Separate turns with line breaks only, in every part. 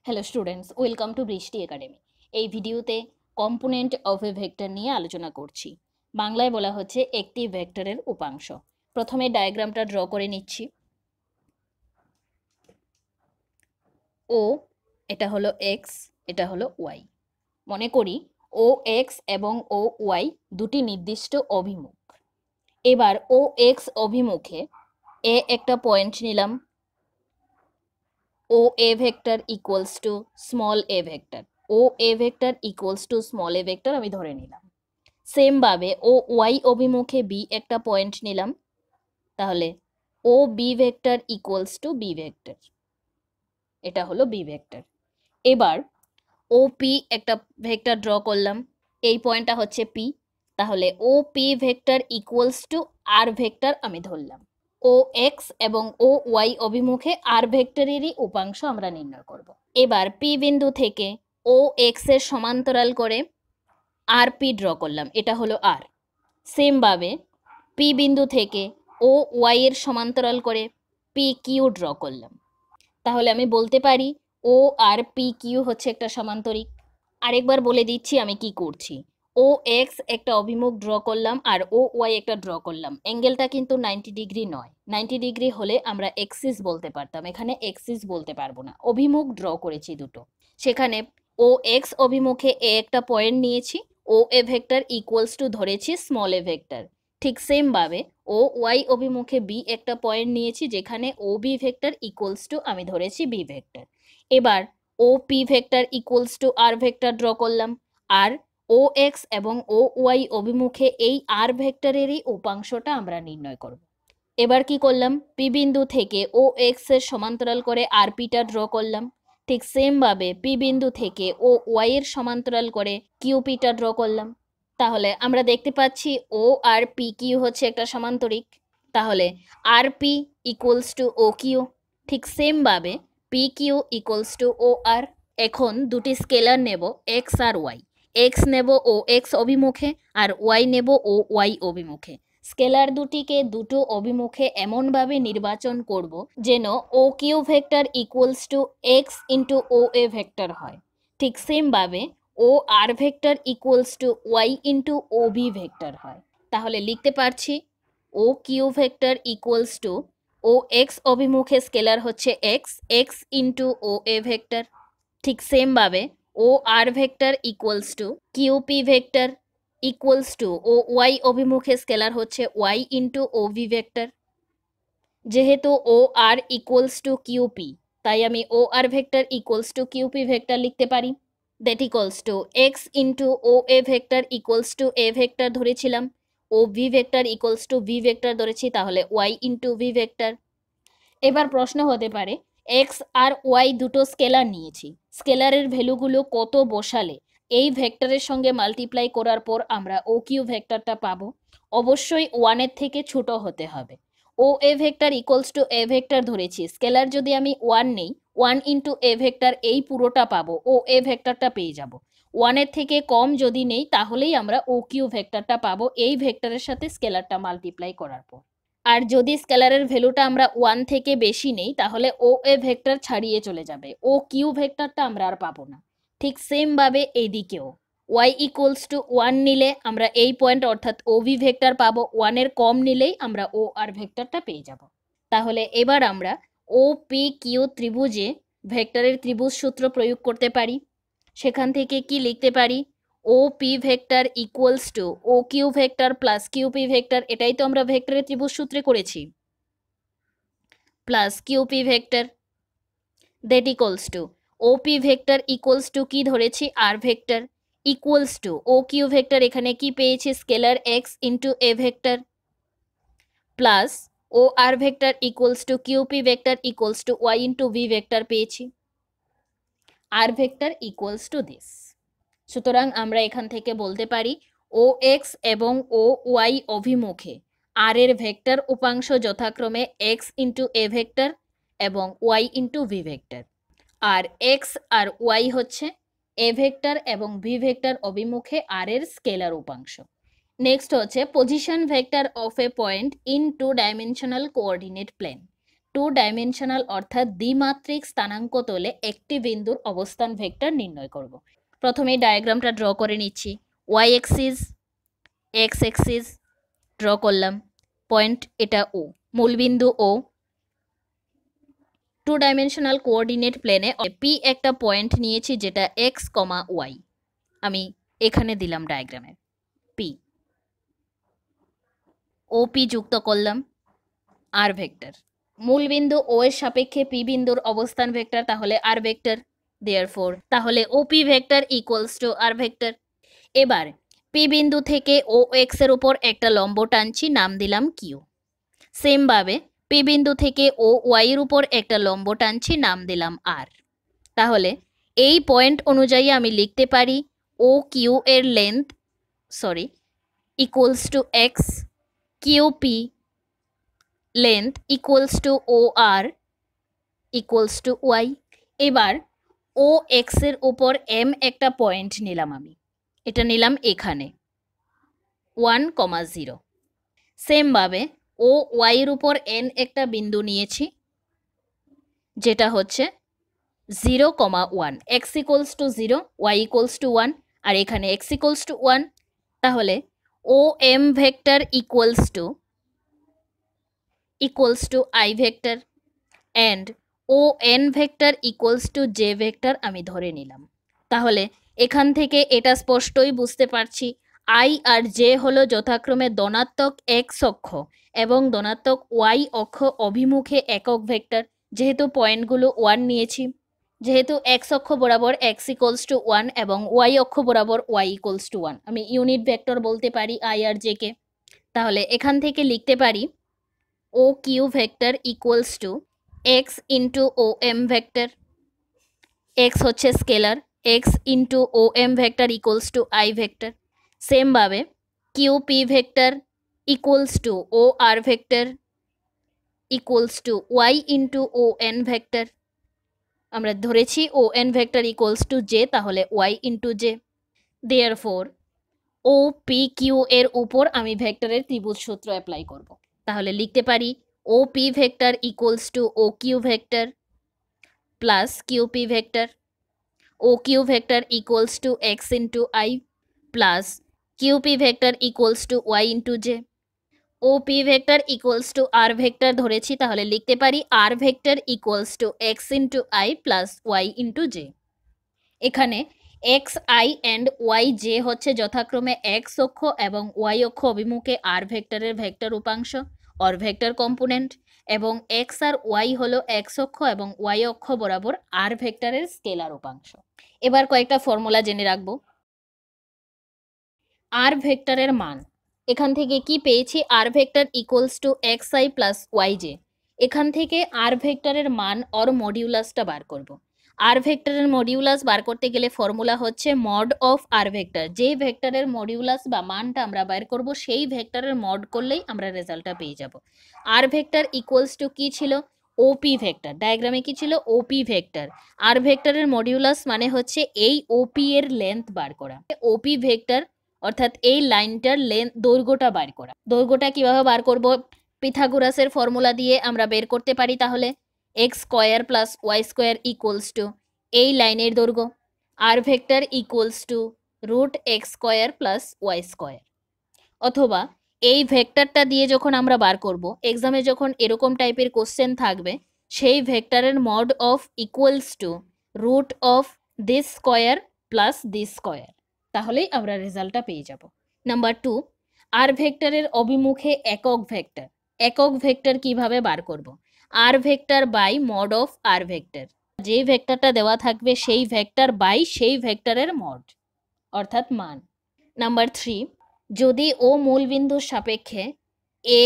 Hello students, welcome to বৃষ্টি academy. এই ভিডিওতে কম্পোনেন্ট অফ এ ভেক্টর নিয়ে আলোচনা করছি। বাংলায় বলা হচ্ছে একটি ভেক্টরের উপাংশ। প্রথমে ডায়াগ্রামটা ড্র করে নিচ্ছি। ও এটা হলো এক্স, এটা হলো ওয়াই। মনে করি ও এক্স এবং ও ওয়াই দুটি নির্দিষ্ট অভিমুখ। এবার ও এক্স অভিমুখে এ একটা পয়েন্ট নিলাম, O A vector equals to small a vector, O A vector equals to small a vector আমি ধরে নিলাম। সেম ভাবে ও ওয়াই অভিমুখে বি একটা পয়েন্ট নিলাম, তাহলে O B vector equals to B vector, এটা হলো বি ভেক্টর। এবার ও পি একটা ভেক্টর ড্র করলাম, এই পয়েন্টটা হচ্ছে পি, তাহলে O P vector equals to R vector আমি ধরলাম। ও এক্স এবং ও ওয়াই অভিমুখে আর ভেক্টরেরই উপাংশ আমরা নির্ণয় করব। এবার পি বিন্দু থেকে ও এক্স এর সমান্তরাল করে আর পি ড্র করলাম, এটা হলো আর। সেম ভাবে পি বিন্দু থেকে ও ওয়াই এর সমান্তরাল করে পি কিউ ড্র করলাম, তাহলে আমি বলতে পারি ও আর পি কিউ হচ্ছে একটা সমান্তরিক। আরেকবার বলে দিচ্ছি আমি কি করছি। ও এক্স একটা অভিমুখ ড্র করলাম আর ও ওয়াই একটা ড্র করলাম। অ্যাঙ্গেলটা কিন্তু 90 ডিগ্রি নয়, 90 ডিগ্রি হলে আমরা এক্সিস বলতে পারতাম, এখানে এক্সিস বলতে পারবো না। অভিমুখ ড্র করেছি দুটো, সেখানে ও এক্স অভিমুখে এ একটা পয়েন্ট নিয়েছি, O A vector equals to ধরেছি স্মল এ ভেক্টর। ঠিক সেম ভাবে ও ওয়াই অভিমুখে বি একটা পয়েন্ট নিয়েছি, যেখানে O B vector equals to আমি ধরেছি বি ভেক্টর। এবার O P vector equals to R vector draw করলাম, আর ও এক্স এবং ও ওয়াই অভিমুখে এই আর ভেক্টরেরই উপাংশটা আমরা নির্ণয় করব। এবার কি করলাম, পি বিন্দু থেকে ও এক্স এর সমান্তরাল করে আর পিটা ড্র করলাম। ঠিক সেম ভাবে পি বিন্দু থেকে ও ওয়াই এর সমান্তরাল করে কিউ পিটা ড্র করলাম। তাহলে আমরা দেখতে পাচ্ছি ও আর পি কিউ হচ্ছে একটা সমান্তরিক, তাহলে R P equals to O Q. ঠিক সেম ভাবে P Q equals to O R. এখন দুটি স্কেলার নেব এক্স আর ওয়াই। এক্স নেব ও এক্স অভিমুখে আর ওয়াই নেব ও ওয়াই অভিমুখে। স্কেলার দুটিকে দুটো অভিমুখে এমনভাবে নির্বাচন করব যেন O Q vector equals to X into O A vector হয়। ঠিক সেম ভাবে O R vector equals to Y into O B vector হয়। তাহলে লিখতে পারছি O Q vector equals to O X অভিমুখে স্কেলার হচ্ছে X, X into O A vector. ঠিক সেম ভাবে O R vector equals to Q P vector equals to O Y অভিমুখে scalar হচ্ছে Y into O V vector. যেহেতু O R equals to Q P, তাই আমি O R vector equals to Q P vector লিখতে পারি। That equals to X into O A vector equals to A vector ধরেছিলাম, O V vector equals to V vector ধরেছি, তাহলে Y into V vector. এবার প্রশ্ন হতে পারে x আর ওয়াই দুটো স্কেলার নিয়েছি, স্কেলারের ভ্যালুগুলো কত বসালে এই ভেক্টরের সঙ্গে মাল্টিপ্লাই করার পর আমরা ও কিউ ভেক্টরটা পাবো? অবশ্যই ওয়ানের থেকে ছোট হতে হবে। O A vector equals to A vector ধরেছি, স্কেলার যদি আমি ওয়ান নেই, ওয়ান ইন্টু এ ভেক্টর এই পুরোটা পাবো, ও এ ভেক্টরটা পেয়ে যাব। ওয়ানের থেকে কম যদি নেই তাহলেই আমরা ও কিউ ভেক্টরটা পাবো এই ভেক্টরের সাথে স্কেলারটা মাল্টিপ্লাই করার পর। আর যদি স্কেলারের ভ্যালুটা আমরা ওয়ান থেকে বেশি নেই তাহলে ও এ ভেক্টর ছাড়িয়ে চলে যাবে, ও কিউ ভেক্টরটা আমরা আর পাবো না। ঠিক সেম ভাবে এইদিকেও ওয়াই ইকুয়ালস টু ওয়ান নিলে আমরা এই পয়েন্ট অর্থাৎ ও ভি ভেক্টর পাবো, ওয়ানের কম নিলেই আমরা ও আর ভেক্টরটা পেয়ে যাব। তাহলে এবার আমরা ও পি কিউ ত্রিভুজে ভেক্টরের ত্রিভুজ সূত্র প্রয়োগ করতে পারি। সেখান থেকে কি লিখতে পারি, O P vector equals to O Q vector plus Q P vector, এটাই তো আমরা ভেক্টরের ত্রিভুজ সূত্রে করেছি, plus Q P vector that equals to O P vector equals to কি ধরেছি R vector, equals to O Q vector এখানে কি পেয়েছি scalar X into A vector, plus O R vector equals to Q P vector equals to Y into V vector পেয়েছি, R vector equals to this. সুতরাং আমরা এখান থেকে বলতে পারি ও এক্স এবং ও ওয়াই অভিমুখে আর এর ভেক্টর উপাংশ যথাক্রমে এক্স ইন্টু এ ভেক্টর এবং ওয়াই ইন্টু ভি ভেক্টর, আর এক্স আর ওয়াই হচ্ছে এ ভেক্টর এবং ভি ভেক্টর অভিমুখে আর এর স্কেলার উপাংশ। নেক্সট হচ্ছে position vector of a point in two dimensional coordinate plane. Two dimensional অর্থাৎ দ্বিমাত্রিক স্থানাঙ্ক তোলে একটি বিন্দুর অবস্থান ভেক্টর নির্ণয় করব। প্রথমে ডায়াগ্রামটা ড্র করে নিচ্ছি। Y axis, X axis draw করলাম, পয়েন্ট এটা ও, মূলবিন্দু ও, টু ডাইমেনশনাল কোঅর্ডিনেট প্লেনে পি একটা পয়েন্ট নিয়েছি যেটা এক্স কমা ওয়াই, আমি এখানে দিলাম ডায়াগ্রামে পি, ও পি যুক্ত করলাম আর ভেক্টর, মূলবিন্দু ও এর সাপেক্ষে পি বিন্দুর অবস্থান ভেক্টর, তাহলে আর ভেক্টর, দেয়ারফোর তাহলে O P vector equals to R vector. এবার পি বিন্দু থেকে ও এক্স এর উপর একটা লম্ব টানছি, নাম দিলাম কিউ। সেম ভাবে পি বিন্দু থেকে ও ওয়াই এর উপর একটা লম্ব টানছি, নাম দিলাম আর। তাহলে এই পয়েন্ট অনুযায়ী আমি লিখতে পারি ও কিউ এর length equals to X, Q P length equals to O R equals to Y. এবার ও এক্স এর উপর এম একটা পয়েন্ট নিলাম, আমি এটা নিলাম এখানে 1,0। সেমভাবে ও ওয়াই এর উপর এন একটা বিন্দু নিয়েছি যেটা হচ্ছে 0,1, X equals to 0, Y equals to 1, আর এখানে এক্স ইকুয়ালস টু 1। তাহলে O M vector equals to I vector and O N vector equals to J vector আমি ধরে নিলাম। তাহলে এখান থেকে এটা স্পষ্টই বুঝতে পারছি আই আর জে হলো যথাক্রমে ধনাত্মক এক্স অক্ষ এবং ধনাত্মক ওয়াই অক্ষ অভিমুখে একক ভেক্টর। যেহেতু পয়েন্টগুলো 1 নিয়েছি, যেহেতু এক্স অক্ষ বরাবর এক্স ইকুয়ালস টু 1 এবং ওয়াই অক্ষ বরাবর ওয়াই ইকুয়ালস টু 1, আমি ইউনিট ভেক্টর বলতে পারি আই আর জে কে। তাহলে এখান থেকে লিখতে পারি O Q vector equals to X into O M vector, X হচ্ছে scalar, X into O M vector equals to I vector. সেমভাবে Q P vector equals to O R vector equals to Y into O N vector, আমরা ধরেছি O N vector equals to J, তাহলে Y into J. Therefore O P Q এর উপর আমি ভেক্টরের ত্রিভুজ সূত্র অ্যাপ্লাই করব। তাহলে লিখতে পারি O P vector equals to O Q vector plus Q P vector, O Q vector equals to X into I plus Q P vector equals to Y into J. O P vector equals to R vector ধরেছি, তাহলে লিখতে পারি R vector equals to X into I plus Y into J. এখানে X I and Y J হচ্ছে যথাক্রমে x অক্ষ এবং Y অক্ষ অভিমুখে আর ভেক্টরের ভেক্টর উপাংশ অর ভেক্টর কম্পোনেন্ট, এবং এক্স আর ওয়াই হলো এক্স অক্ষ এবং ওয়াই অক্ষ বরাবর আর ভেক্টরের স্কেলার উপাংশ। এবার কয়েকটা ফর্মুলা জেনে রাখবো। আর ভেক্টরের মান, এখান থেকে কি পেয়েছি, R vector equals to X I plus Y J. এখান থেকে আর ভেক্টরের মান অর মডিউলাসটা বার করব। আর ভেক্টরের মডিউলাস বার করতে গেলে ফর্মুলা হচ্ছে মড অফ আর ভেক্টর, যে ভেক্টরের মডিউলাস বা মানটা আমরা বার করব সেই ভেক্টরের মড করলেই আমরা রেজাল্টটা পেয়ে যাব। আর ভেক্টর ইকুয়ালস টু কি ছিল, ওপি ভেক্টর, ডায়াগ্রামে কি ছিল ওপি ভেক্টর। আর ভেক্টরের মডিউলাস মানে হচ্ছে এই ওপি এর লেন্থ বার করা, ওপি ভেক্টর অর্থাৎ এই লাইনটার লেন্থ দৈর্ঘ্যটা বার করা। দৈর্ঘ্যটা কিভাবে বার করব, পিথাগোরাসের ফর্মুলা দিয়ে আমরা বের করতে পারি। তাহলে x square plus y square equals to এই লাইনের দৈর্ঘ্য, আর vector equals to root x square plus y square. অথবা এই ভেক্টরটা দিয়ে যখন আমরা বার করব, এক্সামে যখন এরকম টাইপের কোশ্চেন থাকবে, সেই ভেক্টরের mod of equals to root of this square plus this square, তাহলেই আমরা রেজাল্টটা পেয়ে যাব। নাম্বার 2, আর ভেক্টরের অভিমুখে একক ভেক্টর। একক ভেক্টর কিভাবে বার করব, আর vector by mod of r vector, যে ভেক্টরটা দেওয়া থাকবে সেই ভেক্টর বাই সেই ভেক্টরের মড অর্থাৎ মান। নাম্বার 3, যদি ও মূলবিন্দুর সাপেক্ষে এ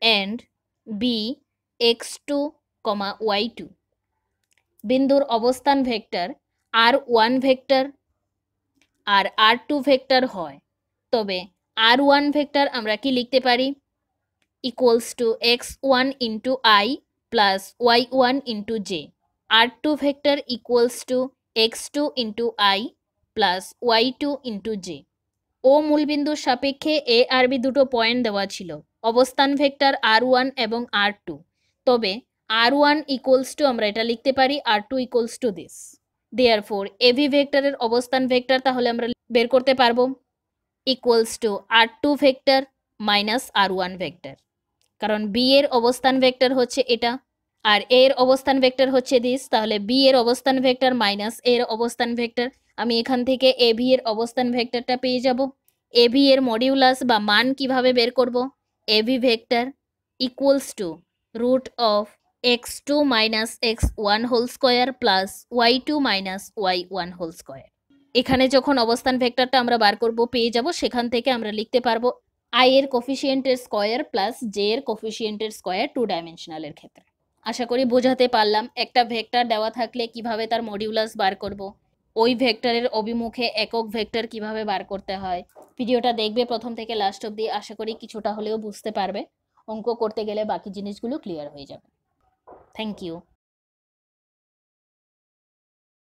এন্ড বি x2, y2 বিন্দুর অবস্থান ভেক্টর r1 ভেক্টর আর r2 ভেক্টর হয়, তবে r1 ভেক্টর আমরা কি লিখতে পারি, equals to x1 into I plus y1 into j. r2 vector equals to x2 into I plus y2 into J. ও মূলবিন্দুর সাপেক্ষে এ আর বি দুটো পয়েন্ট দেওয়া ছিল, অবস্থান ভেক্টর r1 এবং r2, তবে r1 ইকুয়ালস টু আমরা এটা লিখতে পারি r2 equals to this. Therefore A ভেক্টরের অবস্থান ভেক্টর তাহলে আমরা বের করতে পারবো equals to r2 vector minus r1 vector, কারণ বি এর অবস্থান ভেক্টর হচ্ছে এটা আর এ এর অবস্থান ভেক্টর হচ্ছে দিস, তাহলে বি এর অবস্থান ভেক্টর মাইনাস এর অবস্থান ভেক্টর, আমি এখান থেকে এ ভি এর অবস্থান ভেক্টরটা পেয়ে যাব। এ ভি এর মডিউলাস বা মান কিভাবে বের করব, A B vector equals to root of x2 minus x1 whole square plus y2 minus y1 whole square. এখানে যখন অবস্থান ভেক্টরটা আমরা বার করব পেয়ে যাব, সেখান থেকে আমরা লিখতে পারবো i এর কোফিসিয়েন্টের স্কোয়ার প্লাস জে এর কোফিসিয়েন্টের স্কোয়ার 2 ডাইমেনশনালের ক্ষেত্রে। আশা করি বোঝাতে পারলাম একটা ভেক্টর দেওয়া থাকলে কিভাবে তার মডিউলাস বার করব, ওই ভেক্টরের অভিমুখে একক ভেক্টর কিভাবে বার করতে হয়। ভিডিওটা দেখবে প্রথম থেকে লাস্ট অবধি, আশা করি কিছুটা হলেও বুঝতে পারবে। অঙ্ক করতে গেলে বাকি জিনিসগুলো ক্লিয়ার হয়ে যাবে। Thank you.